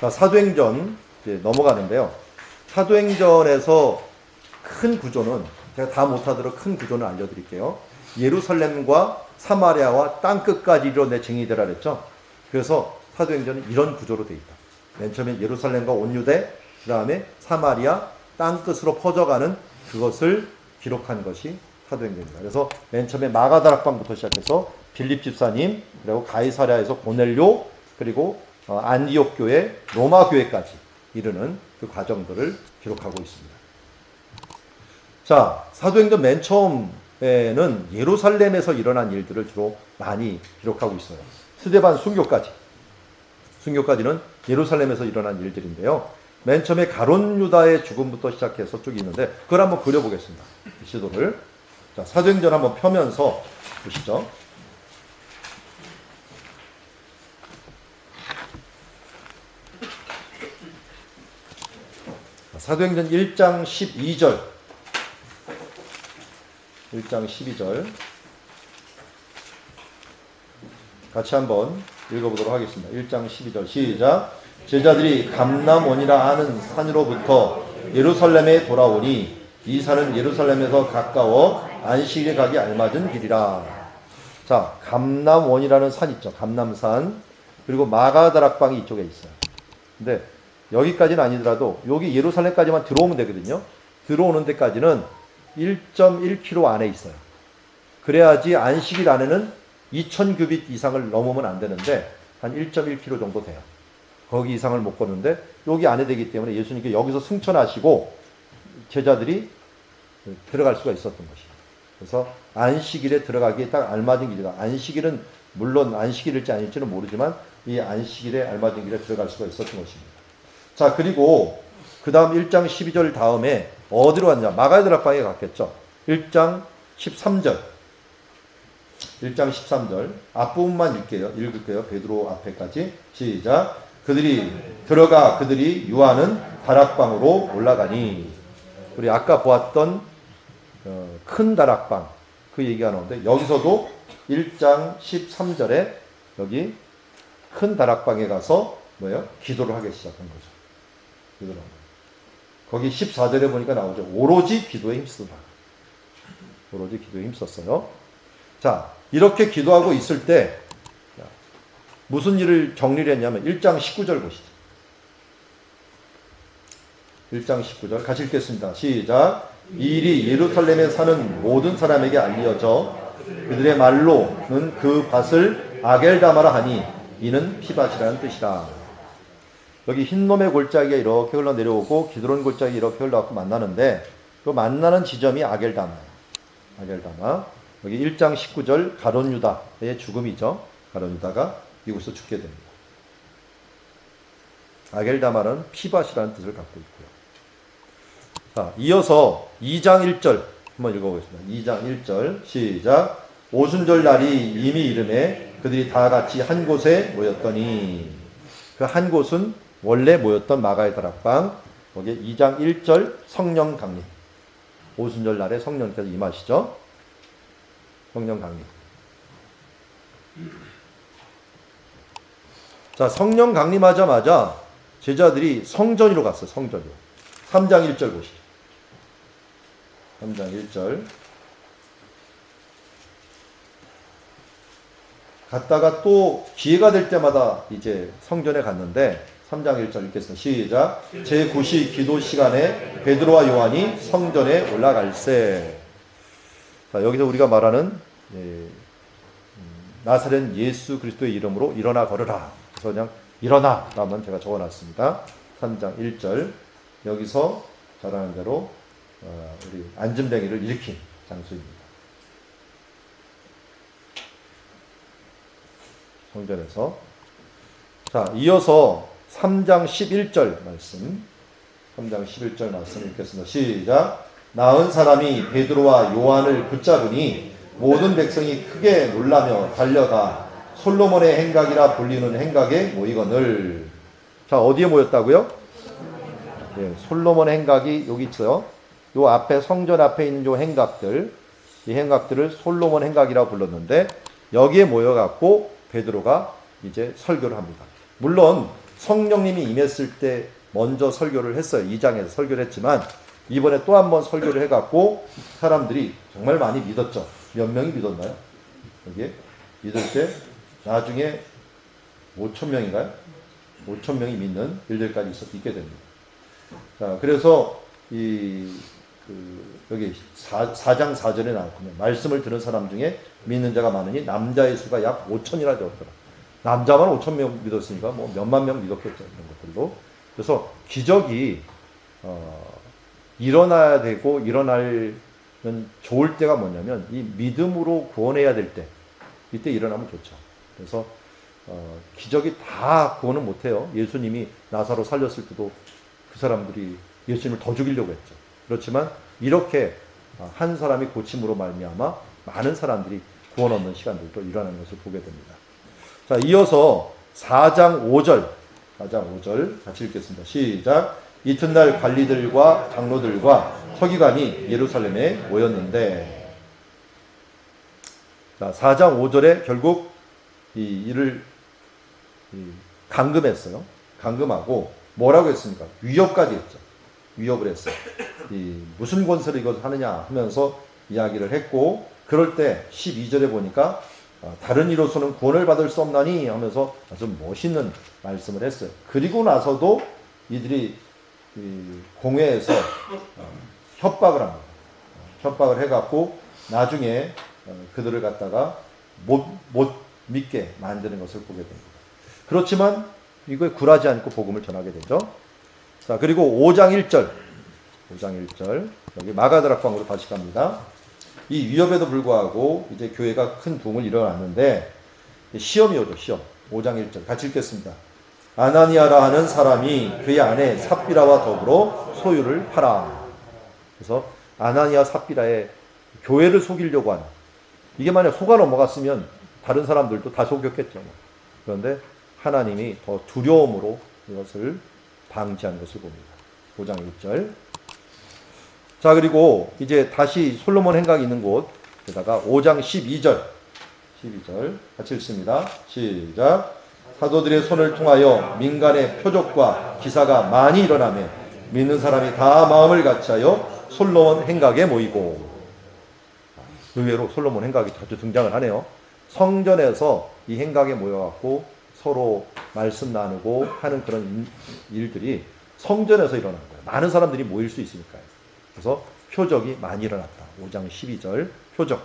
자, 사도행전 이제 넘어가는데요. 사도행전에서 큰 구조는 제가 다 못하도록 큰 구조는 알려드릴게요. 예루살렘과 사마리아와 땅끝까지 이르러 내 증인이 되라 그랬죠. 그래서 사도행전은 이런 구조로 되어 있다. 맨 처음에 예루살렘과 온 유대, 그 다음에 사마리아, 땅끝으로 퍼져가는 그것을 기록한 것이 사도행전입니다. 그래서 맨 처음에 마가다락방부터 시작해서 빌립 집사님, 그리고 가이사랴에서 고넬료, 그리고 안디옥 교회, 로마 교회까지 이르는 그 과정들을 기록하고 있습니다. 자, 사도행전 맨 처음에는 예루살렘에서 일어난 일들을 주로 많이 기록하고 있어요. 스데반 순교까지는 예루살렘에서 일어난 일들인데요. 맨 처음에 가룟 유다의 죽음부터 시작해서 쭉 있는데 그걸 한번 그려보겠습니다. 이 시도를. 자, 사도행전 한번 펴면서 보시죠. 사도행전 1장 12절. 1장 12절. 같이 한번 읽어보도록 하겠습니다. 1장 12절 시작. 제자들이 감람원이라 하는 산으로부터 예루살렘에 돌아오니 이 산은 예루살렘에서 가까워 안식일에 가기 알맞은 길이라. 자, 감람원이라는 산 있죠. 감람산. 그리고 마가다락방이 이쪽에 있어요. 근데 여기까지는 아니더라도 여기 예루살렘까지만 들어오면 되거든요. 들어오는 데까지는 1.1km 안에 있어요. 그래야지 안식일 안에는 2000규빗 이상을 넘으면 안 되는데 한 1.1km 정도 돼요. 거기 이상을 못 걷는데 여기 안에 되기 때문에 예수님께 여기서 승천하시고 제자들이 들어갈 수가 있었던 것이에요. 그래서 안식일에 들어가기에 딱 알맞은 길이다. 안식일은 물론 안식일일지 아닐지는 모르지만 이 안식일에 알맞은 길에 들어갈 수가 있었던 것입니다. 자, 그리고 그 다음 1장 12절 다음에 어디로 갔냐? 마가다락방에 갔겠죠. 1장 13절. 1장 13절. 앞부분만 읽을게요. 베드로 앞에까지. 시작. 그들이 유하는 다락방으로 올라가니. 우리 아까 보았던 큰 다락방 그 얘기가 나오는데 여기서도 1장 13절에 여기 큰 다락방에 가서 뭐예요? 기도를 하기 시작한 거죠. 기도를 합니다. 거기 14절에 보니까 나오죠. 오로지 기도에 힘쓰라. 오로지 기도에 힘썼어요. 자, 이렇게 기도하고 있을 때 무슨 일을 정리를 했냐면 1장 19절 보시죠. 1장 19절 같이 읽겠습니다. 시작. 이 일이 예루살렘에 사는 모든 사람에게 알려져 그들의 말로는 그 밭을 아겔다마라 하니 이는 피밭이라는 뜻이라. 여기 흰놈의 골짜기가 이렇게 흘러내려오고 기드론 골짜기 이렇게 흘러가고 만나는데 그 만나는 지점이 아겔다마예요. 아겔다마. 여기 1장 19절 가룟 유다의 죽음이죠. 가룟 유다가 이곳에서 죽게 됩니다. 아겔다마는 피밭이라는 뜻을 갖고 있고요. 자, 이어서 2장 1절 한번 읽어보겠습니다. 2장 1절 시작. 오순절 날이 이미 이름에 그들이 다 같이 한 곳에 모였더니 그 한 곳은 원래 모였던 마가의 다락방. 거기에 2장 1절 성령 강림. 오순절 날에 성령께서 임하시죠. 성령 강림. 자, 성령 강림하자마자 제자들이 성전으로 갔어요. 성전으로. 3장 1절 보시죠. 3장 1절. 갔다가 또 기회가 될 때마다 이제 성전에 갔는데 3장 1절 읽겠습니다. 시작. 제9시 기도 시간에 베드로와 요한이 성전에 올라갈세. 자, 여기서 우리가 말하는 나사렛 예수 그리스도의 이름으로 일어나 걸으라. 그래서 그냥 일어나 라면 제가 적어놨습니다. 3장 1절. 여기서 잘하는 대로 우리 안짐뱅이를 일으킨 장소입니다. 성전에서. 자, 이어서 3장 11절 말씀. 3장 11절 말씀 읽겠습니다. 시작. 나은 사람이 베드로와 요한을 붙잡으니 모든 백성이 크게 놀라며 달려가 솔로몬의 행각이라 불리는 행각에 모이거늘. 자, 어디에 모였다고요? 네, 솔로몬의 행각이 여기 있어요. 요 앞에 성전 앞에 있는 요 행각들, 이 행각들을 솔로몬 행각이라고 불렀는데 여기에 모여갖고 베드로가 이제 설교를 합니다. 물론 성령님이 임했을 때 먼저 설교를 했어요. 2장에서 설교를 했지만 이번에 또 한 번 설교를 해갖고 사람들이 정말 많이 믿었죠. 몇 명이 믿었나요? 여기에 믿을 때 나중에 5천 명인가요? 5천 명이 믿는 일들까지 있게 됩니다. 자, 그래서 여기 4장 4절에 나왔군요. 말씀을 들은 사람 중에 믿는 자가 많으니 남자의 수가 약 5천이라 되었더라. 남자만 5천 명 믿었으니까 뭐 몇만 명 믿었겠죠. 이런 것들도. 그래서 기적이 일어나야 되고 일어나면 좋을 때가 뭐냐면 이 믿음으로 구원해야 될 때, 이때 일어나면 좋죠. 그래서 기적이 다 구원은 못해요. 예수님이 나사로 살렸을 때도 그 사람들이 예수님을 더 죽이려고 했죠. 그렇지만 이렇게 한 사람이 고침으로 말미암아 많은 사람들이 구원 얻는 시간들도 일어나는 것을 보게 됩니다. 자, 이어서 4장 5절 같이 읽겠습니다. 시작. 이튿날 관리들과 장로들과 서기관이 예루살렘에 모였는데, 자, 4장 5절에 결국 이를 감금했어요. 감금하고 뭐라고 했습니까? 위협까지 했죠. 위협을 했어요. 무슨 권세로 이것을 하느냐 하면서 이야기를 했고, 그럴 때 12절에 보니까 다른 이로서는 구원을 받을 수 없나니 하면서 아주 멋있는 말씀을 했어요. 그리고 나서도 이들이 공회에서 협박을 합니다. 협박을 해갖고 나중에 그들을 갖다가 못 믿게 만드는 것을 보게 됩니다. 그렇지만 이거에 굴하지 않고 복음을 전하게 되죠. 자, 그리고 5장 1절 여기 마가다락방으로 다시 갑니다. 이 위협에도 불구하고 이제 교회가 큰 붐을 일어났는데 시험이 오죠. 시험. 5장 1절 같이 읽겠습니다. 아나니아라 하는 사람이 그의 아내 삽비라와 더불어 소유를 팔아. 그래서 아나니아 삽비라의 교회를 속이려고 하는, 이게 만약 속아 넘어갔으면 다른 사람들도 다 속였겠죠. 그런데 하나님이 더 두려움으로 이것을 방지한 것을 봅니다. 5장 1절. 자, 그리고 이제 다시 솔로몬 행각이 있는 곳에다가 5장 12절 같이 읽습니다. 시작. 사도들의 손을 통하여 민간의 표적과 기사가 많이 일어나며 믿는 사람이 다 마음을 같이하여 솔로몬 행각에 모이고. 의외로 솔로몬 행각이 자주 등장을 하네요. 성전에서 이 행각에 모여갖고 서로 말씀 나누고 하는 그런 일들이 성전에서 일어난 거예요. 많은 사람들이 모일 수 있으니까요. 그래서 표적이 많이 일어났다. 5장 12절 표적.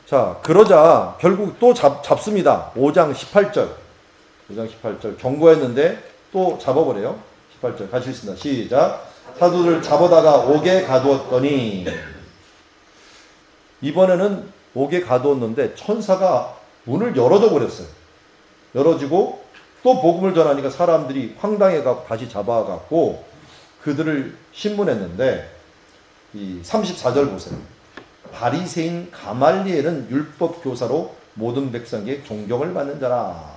자, 그러자 결국 또 잡습니다. 5장 18절 경고했는데 또 잡아버려요. 18절 같이 읽습니다. 시작. 사도를 잡아다가 옥에 가두었더니, 이번에는 옥에 가두었는데 천사가 문을 열어줘 버렸어요. 열어지고 또 복음을 전하니까 사람들이 황당해갖고 다시 잡아갖고 그들을 신문했는데, 이 34절 보세요. 바리새인 가말리엘은 율법 교사로 모든 백성에게 존경을 받는 자라.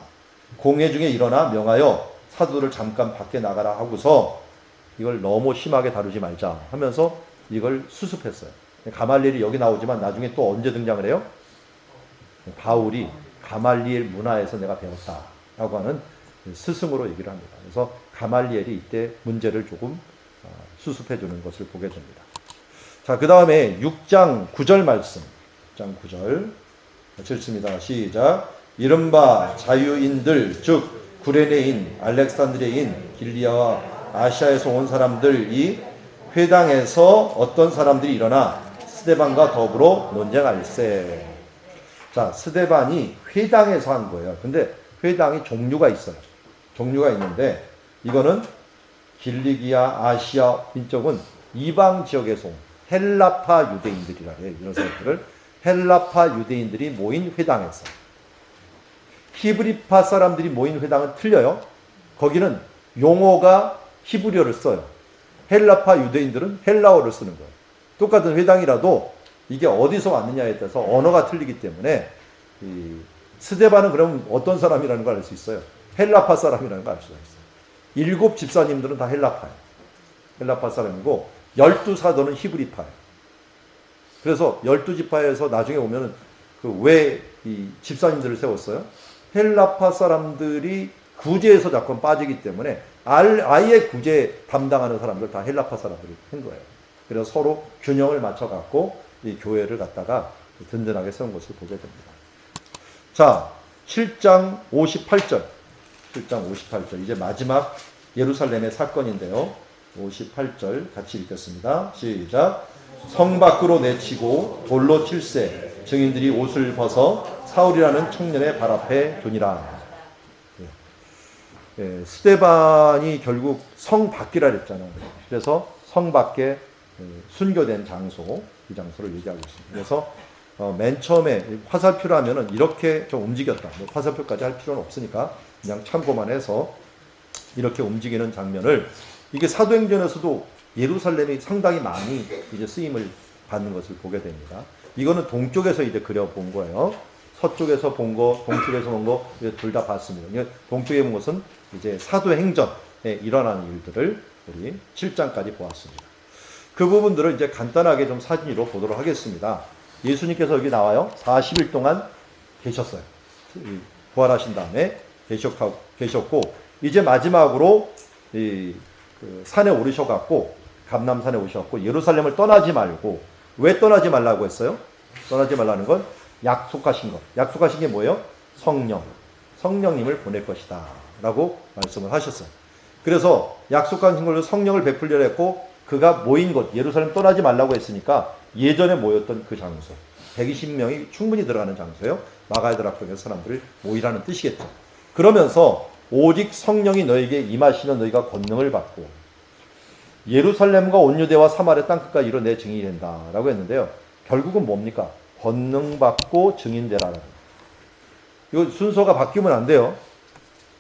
공회 중에 일어나 명하여 사도들을 잠깐 밖에 나가라 하고서 이걸 너무 심하게 다루지 말자 하면서 이걸 수습했어요. 가말리엘이 여기 나오지만 나중에 또 언제 등장을 해요? 바울이 가말리엘 문화에서 내가 배웠다라고 하는 스승으로 얘기를 합니다. 그래서 가말리엘이 이때 문제를 조금 수습해 주는 것을 보게 됩니다. 자, 그 다음에 6장 9절 말씀. 6장 9절 같이 읽습니다. 시작. 이른바 자유인들, 즉 구레네인, 알렉산드리아인, 길리아와 아시아에서 온 사람들이 회당에서 어떤 사람들이 일어나 스데반과 더불어 논쟁할세. 자, 스데반이 회당에서 한 거예요. 근데 회당이 종류가 있어요. 종류가 있는데 이거는 길리기아, 아시아 민족은 이방 지역에서 온 헬라파 유대인들이라 해요. 이런 사람들을 헬라파 유대인들이 모인 회당에서. 히브리파 사람들이 모인 회당은 틀려요. 거기는 용어가 히브리어를 써요. 헬라파 유대인들은 헬라어를 쓰는 거예요. 똑같은 회당이라도 이게 어디서 왔느냐에 따라서 언어가 틀리기 때문에 이 스데반은 그럼 어떤 사람이라는 걸 알 수 있어요. 헬라파 사람이라는 걸 알 수가 있어요. 7 집사님들은 다 헬라파예요. 헬라파 사람이고 12사도는 히브리파예요. 그래서 12지파에서 나중에 오면은 그 왜 이 집사님들을 세웠어요? 헬라파 사람들이 구제에서 자꾸 빠지기 때문에 아예 구제 담당하는 사람들 다 헬라파 사람들이 한 거예요. 그래서 서로 균형을 맞춰갖고 이 교회를 갖다가 든든하게 세운 것을 보게 됩니다. 자, 7장 58절. 7장 58절. 이제 마지막 예루살렘의 사건인데요. 58절 같이 읽겠습니다. 시작. 성 밖으로 내치고 돌로 칠세. 증인들이 옷을 벗어 사울이라는 청년의 발 앞에 두니라. 스데반이 결국 성 밖이라 그랬잖아요. 그래서 성 밖에 순교된 장소, 이 장소를 얘기하고 있습니다. 그래서 맨 처음에 화살표라면은 이렇게 좀 움직였다. 뭐 화살표까지 할 필요는 없으니까 그냥 참고만 해서 이렇게 움직이는 장면을, 이게 사도행전에서도 예루살렘이 상당히 많이 이제 쓰임을 받는 것을 보게 됩니다. 이거는 동쪽에서 이제 그려본 거예요. 서쪽에서 본 거, 동쪽에서 본 거, 둘 다 봤습니다. 동쪽에 본 것은 이제 사도행전에 일어나는 일들을 우리 7장까지 보았습니다. 그 부분들을 이제 간단하게 좀 사진으로 보도록 하겠습니다. 예수님께서 여기 나와요. 40일 동안 계셨어요. 부활하신 다음에 계셨고, 이제 마지막으로 그 산에 오르셔갖고, 감람산에 오셔갖고, 예루살렘을 떠나지 말고, 왜 떠나지 말라고 했어요? 떠나지 말라는 건 약속하신 것. 약속하신 게 뭐예요? 성령님을 보낼 것이다 라고 말씀을 하셨어요. 그래서 약속하신 걸로 성령을 베풀려 했고, 그가 모인 곳, 예루살렘 떠나지 말라고 했으니까 예전에 모였던 그 장소, 120명이 충분히 들어가는 장소예요. 마가드락방의 사람들을 모이라는 뜻이겠죠. 그러면서 오직 성령이 너에게 임하시면 너희가 권능을 받고 예루살렘과 온 유대와 사마리아 땅끝까지 이뤄 내 증인이 된다라고 했는데요. 결국은 뭡니까? 권능 받고 증인 되라는 거예요. 이거 순서가 바뀌면 안 돼요.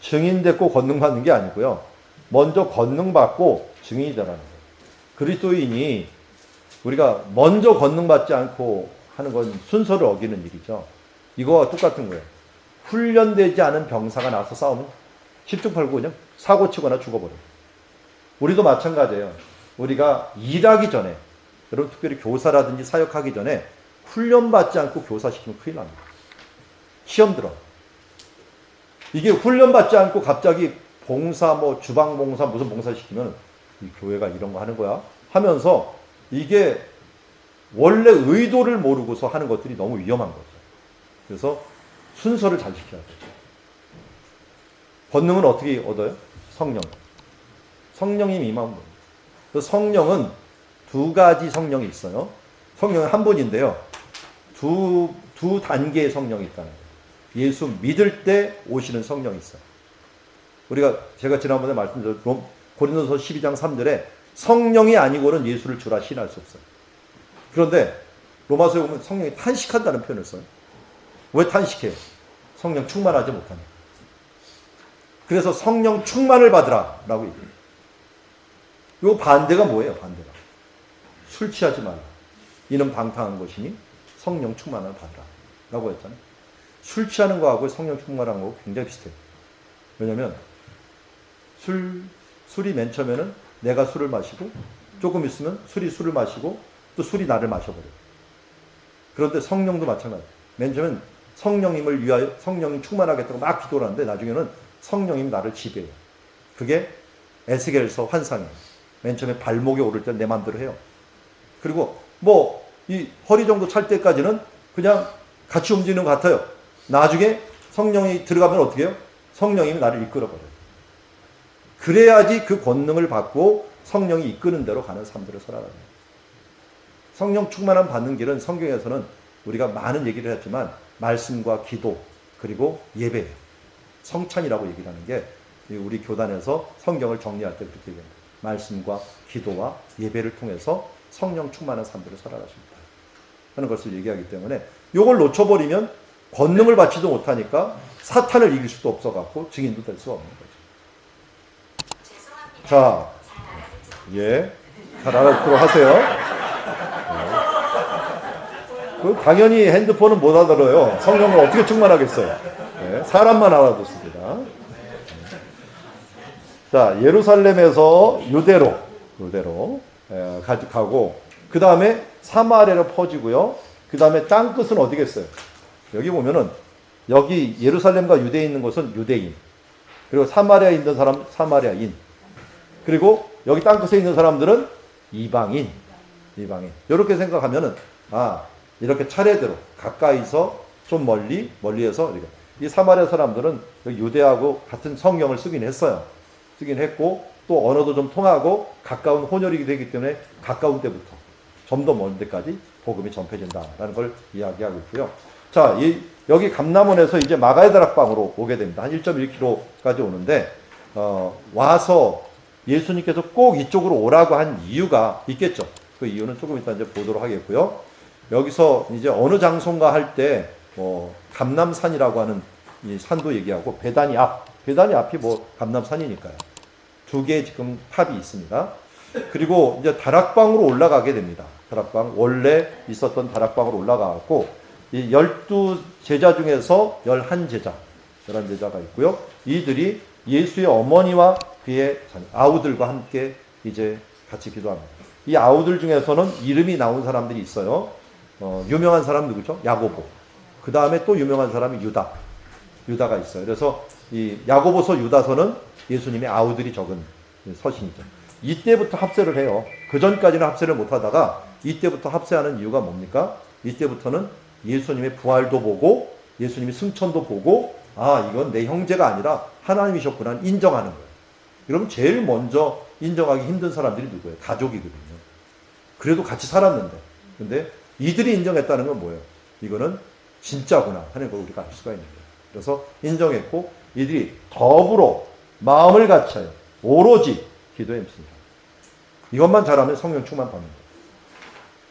증인 됐고 권능 받는 게 아니고요. 먼저 권능 받고 증인이 되라는 거예요. 그리스도인이 우리가 먼저 권능 받지 않고 하는 건 순서를 어기는 일이죠. 이거와 똑같은 거예요. 훈련되지 않은 병사가 나서 싸우면 십중팔구 그냥 사고 치거나 죽어버려요. 우리도 마찬가지예요. 우리가 일하기 전에, 여러분 특별히 교사라든지 사역하기 전에 훈련받지 않고 교사시키면 큰일 납니다. 시험 들어. 이게 훈련받지 않고 갑자기 봉사, 뭐 주방봉사, 무슨 봉사 시키면 이 교회가 이런 거 하는 거야? 하면서 이게 원래 의도를 모르고서 하는 것들이 너무 위험한 거죠. 그래서 순서를 잘 지켜야 되죠. 권능은 어떻게 얻어요? 성령이 임하는 거예요. 그 성령은 두 가지 성령이 있어요. 성령은 한 분인데요. 두 단계의 성령이 있다는 거예요. 예수 믿을 때 오시는 성령이 있어요. 제가 지난번에 말씀드렸던 고린도서 12장 3절에 성령이 아니고는 예수를 주라 신할 수 없어요. 그런데 로마서에 보면 성령이 탄식한다는 표현을 써요. 왜 탄식해요? 성령 충만하지 못하니까. 그래서 성령 충만을 받으라 라고 얘기해요. 이 반대가 뭐예요? 반대가. 술 취하지 말라. 이는 방탕한 것이니 성령 충만을 받으라 라고 했잖아요. 술 취하는 거하고 성령 충만한 거하고 굉장히 비슷해요. 왜냐면 술이 맨 처음에는 내가 술을 마시고 조금 있으면 술이 술을 마시고 또 술이 나를 마셔버려요. 그런데 성령도 마찬가지예요. 맨 처음엔 성령님을 위하여 성령님 충만하겠다고 막 기도를 하는데 나중에는 성령님 나를 지배해요. 그게 에스겔서 환상이에요. 맨 처음에 발목에 오를 때 내 마음대로 해요. 그리고 이 허리 정도 찰 때까지는 그냥 같이 움직이는 것 같아요. 나중에 성령이 들어가면 어떻게 해요? 성령님이 나를 이끌어버려요. 그래야지 그 권능을 받고 성령이 이끄는 대로 가는 삶들을 살아가는 거예요. 성령 충만함 받는 길은 성경에서는 우리가 많은 얘기를 했지만 말씀과 기도 그리고 예배, 성찬이라고 얘기를 하는 게 우리 교단에서 성경을 정리할 때 그렇게 얘기합니다. 말씀과 기도와 예배를 통해서 성령 충만한 삶들을 살아가십니다 하는 것을 얘기하기 때문에 이걸 놓쳐버리면 권능을 받지도 못하니까 사탄을 이길 수도 없어갖고 증인도 될 수가 없는 거죠. 자, 잘 알아듣도록 하세요. 당연히 핸드폰은 못 알아들어요. 성령을 어떻게 충만하겠어요. 사람만 알아듣습니다. 자, 예루살렘에서 유대로 가고 그 다음에 사마리아로 퍼지고요. 그 다음에 땅끝은 어디겠어요? 여기 보면은 여기 예루살렘과 유대에 있는 곳은 유대인, 그리고 사마리아에 있는 사람 사마리아인. 그리고 여기 땅끝에 있는 사람들은 이방인. 이렇게 생각하면은 이렇게 차례대로 가까이서 좀 멀리에서 이렇게. 이 사마리아 사람들은 유대하고 같은 성경을 쓰긴 했어요. 쓰긴 했고 또 언어도 좀 통하고 가까운 혼혈이 되기 때문에 가까운 때부터 좀 더 먼 데까지 복음이 전해진다라는 걸 이야기하고 있고요. 자, 여기 감람원에서 이제 마가의 다락방으로 오게 됩니다. 한 1.1km까지 오는데 와서 예수님께서 꼭 이쪽으로 오라고 한 이유가 있겠죠. 그 이유는 조금 이따 이제 보도록 하겠고요. 여기서 이제 어느 장소인가 할 때 감람산이라고 하는 이 산도 얘기하고 베다니 앞이 감람산이니까요. 두 개의 지금 탑이 있습니다. 그리고 이제 다락방으로 올라가게 됩니다. 다락방 원래 있었던 다락방으로 올라가고 이 12제자 중에서 11제자가 있고요. 이들이 예수의 어머니와 그의 아우들과 함께 이제 같이 기도합니다. 이 아우들 중에서는 이름이 나온 사람들이 있어요. 유명한 사람 누구죠? 야고보. 그 다음에 또 유명한 사람이 유다가 있어요. 그래서 이 야고보서 유다서는 예수님의 아우들이 적은 서신이죠. 이때부터 합세를 해요. 그 전까지는 합세를 못하다가 이때부터 합세하는 이유가 뭡니까? 이때부터는 예수님의 부활도 보고 예수님의 승천도 보고 이건 내 형제가 아니라 하나님이셨구나 인정하는 거예요. 그럼 제일 먼저 인정하기 힘든 사람들이 누구예요? 가족이거든요. 그래도 같이 살았는데. 근데 이들이 인정했다는 건 뭐예요? 이거는 진짜구나 하는 걸 우리가 알 수가 있는 거예요. 그래서 인정했고 이들이 더불어 마음을 같이 오로지 기도에 힘씁니다. 이것만 잘하면 성령 충만 받는 거예요.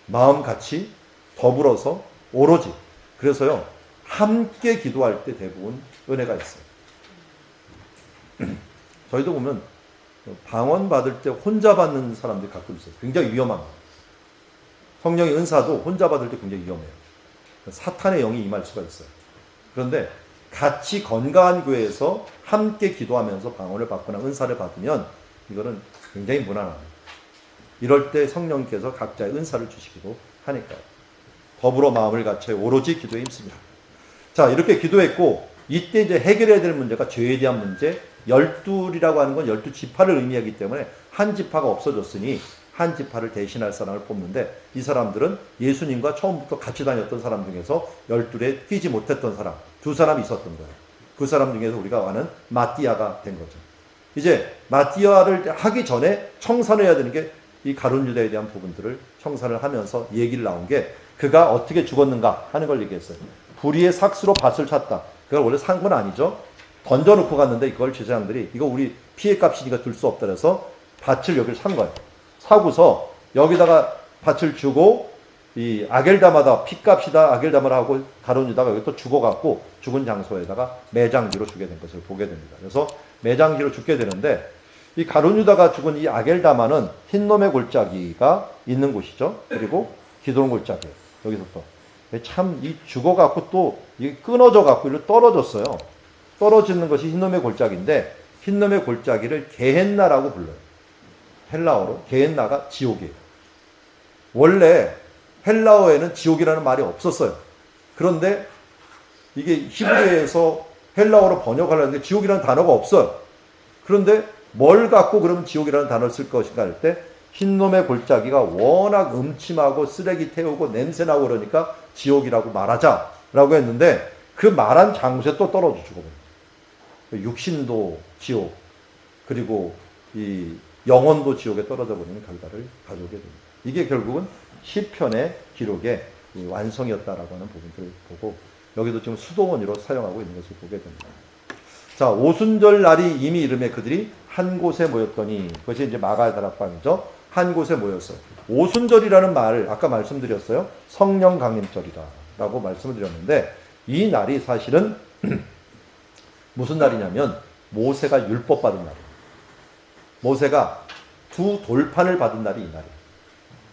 마음 같이 더불어서 오로지. 그래서요 함께 기도할 때 대부분 은혜가 있어요. 저희도 보면 방언 받을 때 혼자 받는 사람들이 가끔 있어요. 굉장히 위험한 거예요. 성령의 은사도 혼자 받을 때 굉장히 위험해요. 사탄의 영이 임할 수가 있어요. 그런데 같이 건강한 교회에서 함께 기도하면서 방언을 받거나 은사를 받으면 이거는 굉장히 무난합니다. 이럴 때 성령께서 각자의 은사를 주시기도 하니까요. 더불어 마음을 같이 오로지 기도에 힘씁니다. 자, 이렇게 기도했고 이때 이제 해결해야 될 문제가 죄에 대한 문제. 12이라고 하는 건 12지파를 의미하기 때문에 한 지파가 없어졌으니 한 지파를 대신할 사람을 뽑는데 이 사람들은 예수님과 처음부터 같이 다녔던 사람 중에서 12에 뛰지 못했던 사람 두 사람이 있었던 거예요. 그 사람 중에서 우리가 아는 마띠아가 된 거죠. 이제 마띠아를 하기 전에 청산을 해야 되는 게 이 가룟 유다에 대한 부분들을 청산을 하면서 얘기를 나온 게 그가 어떻게 죽었는가 하는 걸 얘기했어요. 불의의 삭스로 밭을 찼다. 그걸 원래 산 건 아니죠. 던져놓고 갔는데 이걸 제사장들이 이거 우리 피해값이니까 둘 수 없다 그래서 밭을 여기를 산 거예요. 사고서 여기다가 밭을 주고 이 아겔다마다 피값이다 아겔다마라 하고 가룟 유다가 여기 또 죽어갖고 죽은 장소에다가 매장지로 주게 된 것을 보게 됩니다. 그래서 매장지로 죽게 되는데 이 가룟 유다가 죽은 이 아겔다마는 흰놈의 골짜기가 있는 곳이죠. 그리고 기드론 골짜기예요. 여기서 또 참 이 죽어갖고 또 이게 끊어져갖고 이렇게 떨어졌어요. 떨어지는 것이 흰놈의 골짜기인데 흰놈의 골짜기를 게헨나라고 불러요. 헬라어로 게헨나가 지옥이에요. 원래 헬라어에는 지옥이라는 말이 없었어요. 그런데 이게 히브리어에서 헬라어로 번역하려는데 지옥이라는 단어가 없어요. 그런데 뭘 갖고 그러면 지옥이라는 단어를 쓸 것인가 할 때 흰놈의 골짜기가 워낙 음침하고 쓰레기 태우고 냄새나고 그러니까 지옥이라고 말하자라고 했는데 그 말한 장소에 또 떨어져 죽어버려요. 육신도 지옥 그리고 이 영혼도 지옥에 떨어져 버리는 결과를 가져오게 됩니다. 이게 결국은 시편의 기록의 완성이었다라고 하는 부분들을 보고 여기도 지금 수도원으로 사용하고 있는 것을 보게 됩니다. 자, 오순절 날이 이미 이름에 그들이 한 곳에 모였더니 그것이 이제 마가의 다락방이죠. 한 곳에 모였어요. 오순절이라는 말을 아까 말씀드렸어요. 성령 강림절이라고 말씀을 드렸는데 이 날이 사실은 무슨 날이냐면 모세가 율법 받은 날이에요. 모세가 두 돌판을 받은 날이 이 날이에요.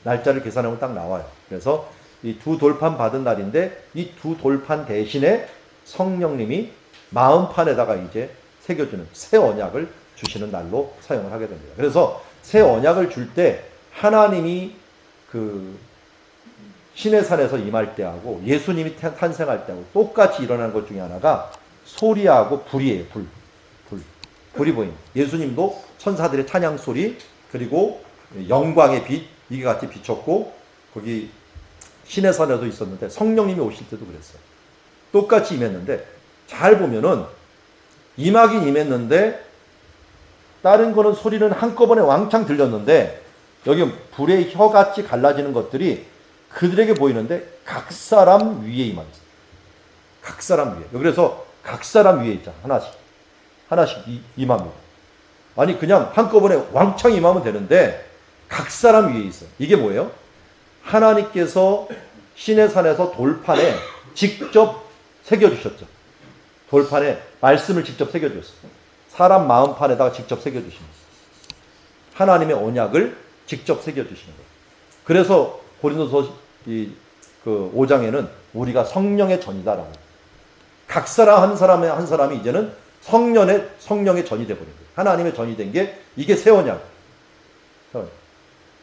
날짜를 계산하면 딱 나와요. 그래서 이 두 돌판 받은 날인데 이 두 돌판 대신에 성령님이 마음판에다가 이제 새겨주는 새 언약을 주시는 날로 사용을 하게 됩니다. 그래서 새 언약을 줄 때 하나님이 그 신의 산에서 임할 때하고 예수님이 탄생할 때하고 똑같이 일어나는 것 중에 하나가 소리하고 불이에요. 불. 불이 보인. 예수님도 천사들의 찬양 소리 그리고 영광의 빛 이게 같이 비쳤고 거기 신의 산에도 있었는데 성령님이 오실 때도 그랬어요. 똑같이 임했는데 잘 보면은 임하긴 임했는데 다른 거는 소리는 한꺼번에 왕창 들렸는데 여기 불의 혀같이 갈라지는 것들이 그들에게 보이는데 각 사람 위에 임하였어요. 각 사람 위에. 그래서 각 사람 위에 있잖아. 하나씩 임합니다. 아니 그냥 한꺼번에 왕창 임하면 되는데 각 사람 위에 있어요. 이게 뭐예요? 하나님께서 신의 산에서 돌판에 직접 새겨주셨죠. 돌판에 말씀을 직접 새겨주셨어요. 사람 마음판에다가 직접 새겨주시는 거예요. 하나님의 언약을 직접 새겨주시는 거예요. 그래서 고린도서 5장에는 우리가 성령의 전이다라고. 각 사람 한 사람이 이제는 성령의 전이 되어버린 거예요. 하나님의 전이 된 게 이게 새 언약.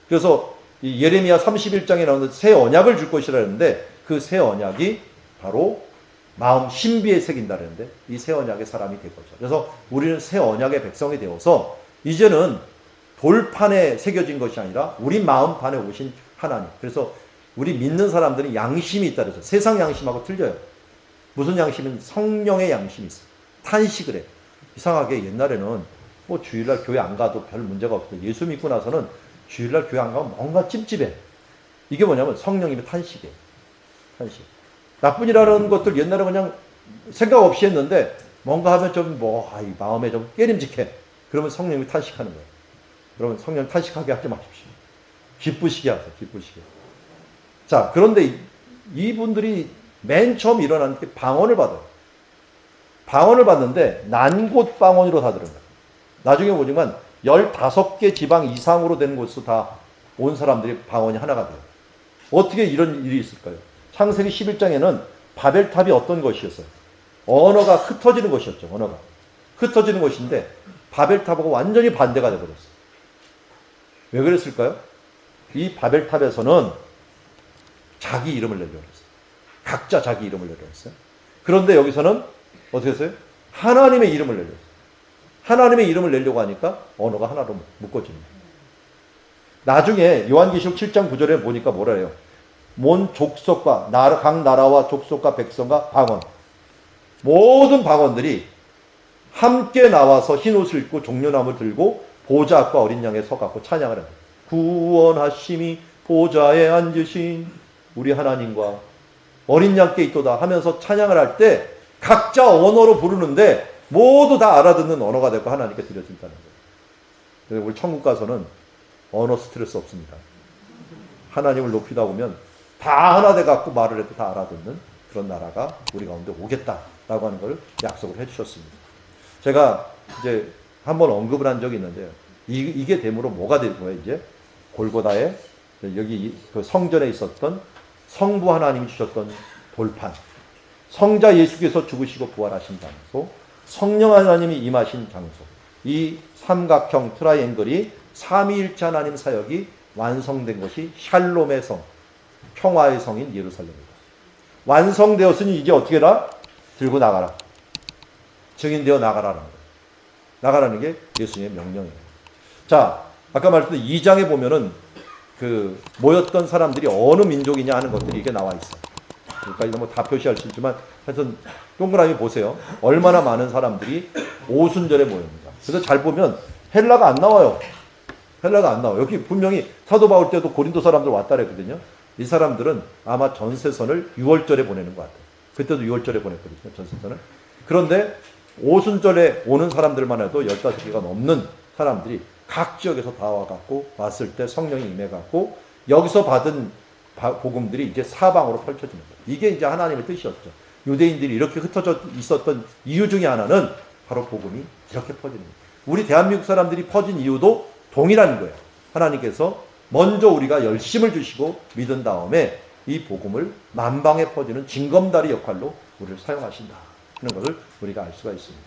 그래서 이 예레미야 31장에 나오는 새 언약을 줄 것이라 했는데 그 새 언약이 바로 마음 신비에 새긴다 그랬는데 이 새 언약의 사람이 된 거죠. 그래서 우리는 새 언약의 백성이 되어서 이제는 돌판에 새겨진 것이 아니라 우리 마음판에 오신 하나님. 그래서 우리 믿는 사람들은 양심이 있다 그래서 세상 양심하고 틀려요. 무슨 양심은 성령의 양심이 있어요. 탄식을 해. 이상하게 옛날에는 뭐 주일날 교회 안 가도 별 문제가 없어요. 예수 믿고 나서는 주일날 교회 안 가면 뭔가 찝찝해. 이게 뭐냐면 성령님의 탄식이에요. 탄식. 나쁜 일하는 것들 옛날에 그냥 생각 없이 했는데 뭔가 하면 좀 이 마음에 좀 깨림직해. 그러면 성령님이 탄식하는 거예요. 여러분 성령 탄식하게 하지 마십시오. 기쁘시게 하세요. 기쁘시게. 자, 그런데 이분들이 맨 처음 일어나는 게 방언을 받아요. 방언을 받는데 난곳 방언으로 다 들은 거예요. 나중에 보지만 15개 지방 이상으로 되는 곳에서 다 온 사람들이 방언이 하나가 돼요. 어떻게 이런 일이 있을까요? 창세기 11장에는 바벨탑이 어떤 것이었어요? 언어가 흩어지는 것이었죠. 언어가. 흩어지는 것인데 바벨탑하고 완전히 반대가 되어버렸어요. 왜 그랬을까요? 이 바벨탑에서는 자기 이름을 내려고 했어요. 각자 자기 이름을 내려고 했어요. 그런데 여기서는 어떻게 했어요? 하나님의 이름을 내려고 했어요. 하나님의 이름을 내려고 하니까 언어가 하나로 묶어집니다. 나중에 요한계시록 7장 9절에 보니까 뭐라 해요? 몬 족속과 각 나라와 족속과 백성과 방언 모든 방언들이 함께 나와서 흰옷을 입고 종려나무를 들고 보좌 앞과 어린 양에 서갖고 찬양을 합니다. 구원하심이 보좌에 앉으신 우리 하나님과 어린 양께 있도다 하면서 찬양을 할 때 각자 언어로 부르는데 모두 다 알아듣는 언어가 되고 하나님께 드려진다는 거예요. 그래서 우리 천국 가서는 언어 스트레스 없습니다. 하나님을 높이다 보면 다 하나 돼갖고 말을 해도 다 알아듣는 그런 나라가 우리 가운데 오겠다라고 하는 걸 약속을 해주셨습니다. 제가 이제 한번 언급을 한 적이 있는데요. 이게 됨으로 뭐가 된 거예요? 이제 골고다에 여기 그 성전에 있었던 성부 하나님이 주셨던 돌판, 성자 예수께서 죽으시고 부활하신 장소, 성령 하나님이 임하신 장소, 이 삼각형 트라이앵글이 삼위일체 하나님 사역이 완성된 것이 샬롬의 성, 평화의 성인 예루살렘입니다. 완성되었으니 이제 어떻게 해라? 들고 나가라. 증인되어 나가라는 거예요. 나가라는 게 예수님의 명령이에요. 자, 아까 말했던 2장에 보면은 그 모였던 사람들이 어느 민족이냐 하는 것들이 이게 나와 있어요. 그러니까 뭐 다 표시할 수 있지만 하여튼 동그라미 보세요. 얼마나 많은 사람들이 오순절에 모입니다. 그래서 잘 보면 헬라가 안 나와요. 헬라가 안 나와요. 여기 분명히 사도 바울 때도 고린도 사람들 왔다 그랬거든요. 이 사람들은 아마 전세선을 6월절에 보내는 것 같아요. 그때도 6월절에 보냈거든요. 전세선을. 그런데 오순절에 오는 사람들만 해도 15개가 넘는 사람들이 각 지역에서 다 와갖고 왔을 때 성령이 임해갖고 여기서 받은 복음들이 이제 사방으로 펼쳐지는 거예요. 이게 이제 하나님의 뜻이었죠. 유대인들이 이렇게 흩어져 있었던 이유 중에 하나는 바로 복음이 이렇게 퍼지는 거예요. 우리 대한민국 사람들이 퍼진 이유도 동일한 거예요. 하나님께서 먼저 우리가 열심을 주시고 믿은 다음에 이 복음을 만방에 퍼지는 징검다리 역할로 우리를 사용하신다 하는 것을 우리가 알 수가 있습니다.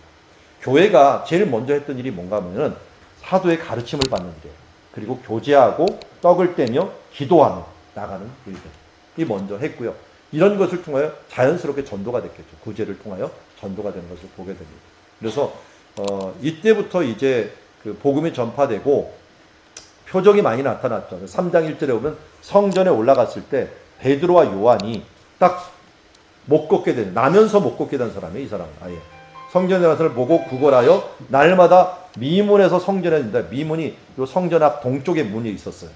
교회가 제일 먼저 했던 일이 뭔가 하면은 사도의 가르침을 받는 일이에요. 그리고 교제하고 떡을 떼며 기도하며 나가는 일들이 먼저 했고요. 이런 것을 통하여 자연스럽게 전도가 됐겠죠. 구제를 통하여 전도가 되는 것을 보게 됩니다. 그래서 이때부터 이제 그 복음이 전파되고 표적이 많이 나타났죠. 3장 1절에 보면 성전에 올라갔을 때 베드로와 요한이 딱 못 걷게 된, 나면서 못 걷게 된 사람이에요. 이 사람은 아예. 성전에 가서 보고 구걸하여 날마다 미문에서 성전에 있는데, 미문이 요 성전 앞 동쪽에 문이 있었어요.